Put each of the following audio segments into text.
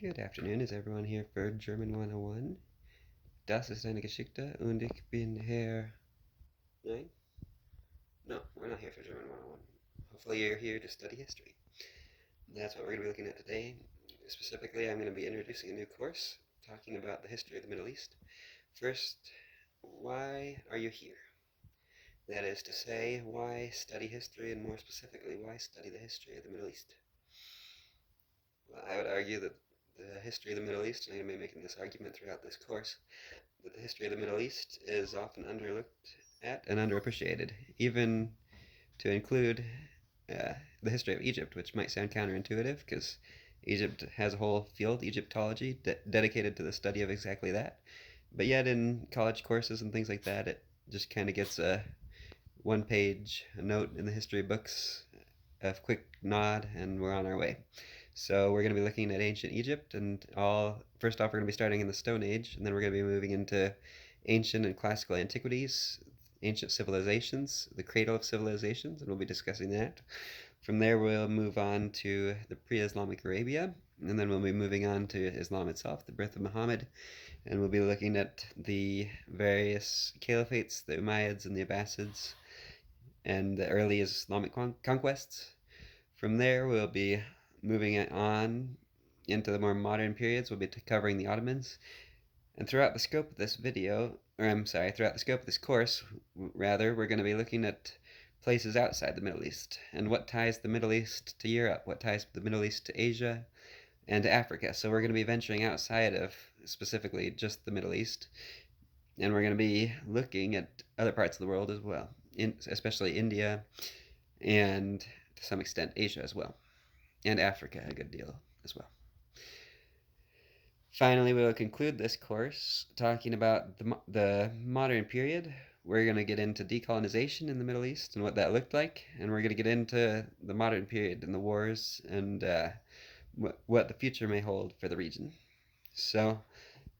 Good afternoon. Is everyone here for German 101? Das ist eine Geschichte und ich bin Herr... Nein? No, we're not here for German 101. Hopefully you're here to study history. That's what we're going to be looking at today. Specifically, I'm going to be introducing a new course talking about the history of the Middle East. First, why are you here? That is to say, why study history, and more specifically, why study the history of the Middle East? Well, I would argue that the history of the Middle East, and I'm going to be making this argument throughout this course, that the history of the Middle East is often underlooked at and underappreciated, even to include the history of Egypt, which might sound counterintuitive because Egypt has a whole field, Egyptology, dedicated to the study of exactly that. But yet, in college courses and things like that, it just kind of gets a one-page note in the history books, a quick nod, and we're on our way. So we're going to be looking at ancient Egypt, and first off, we're going to be starting in the Stone Age, and then we're going to be moving into ancient and classical antiquities, ancient civilizations, the cradle of civilizations, and we'll be discussing that. From there, we'll move on to the pre-Islamic Arabia, and then we'll be moving on to Islam itself, the birth of Muhammad, and we'll be looking at the various caliphates, the Umayyads and the Abbasids, and the early Islamic conquests. From there, we'll be moving on into the more modern periods. We'll be covering the Ottomans. And throughout the scope of this throughout the scope of this course, rather, we're going to be looking at places outside the Middle East and what ties the Middle East to Europe, what ties the Middle East to Asia and to Africa. So we're going to be venturing outside of specifically just the Middle East, and we're going to be looking at other parts of the world as well, especially India and to some extent Asia as well, and Africa a good deal as well. Finally, we will conclude this course talking about the modern period. We're going to get into decolonization in the Middle East and what that looked like, and we're going to get into the modern period and the wars and what the future may hold for the region. So,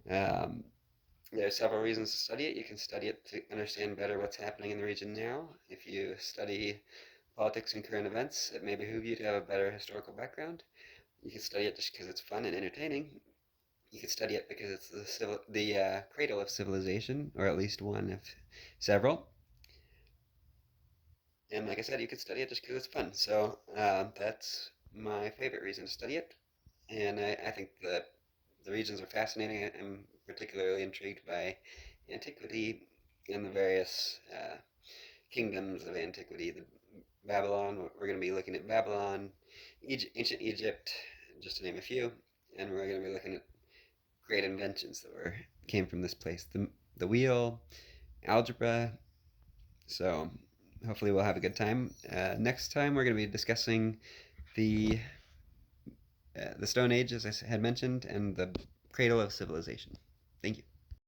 there are several reasons to study it. You can study it to understand better what's happening in the region now. If you study politics and current events, it may behoove you to have a better historical background. You can study it just because it's fun and entertaining. You can study it because it's the cradle of civilization, or at least one of several. And like I said, you could study it just because it's fun. So that's my favorite reason to study it. And I think that the regions are fascinating. I'm particularly intrigued by antiquity and the various kingdoms of antiquity. Babylon, we're going to be looking at Babylon, ancient Egypt, just to name a few. And we're going to be looking at great inventions that came from this place. The wheel, algebra. So hopefully we'll have a good time. Next time we're going to be discussing the Stone Age, as I had mentioned, and the cradle of civilization. Thank you.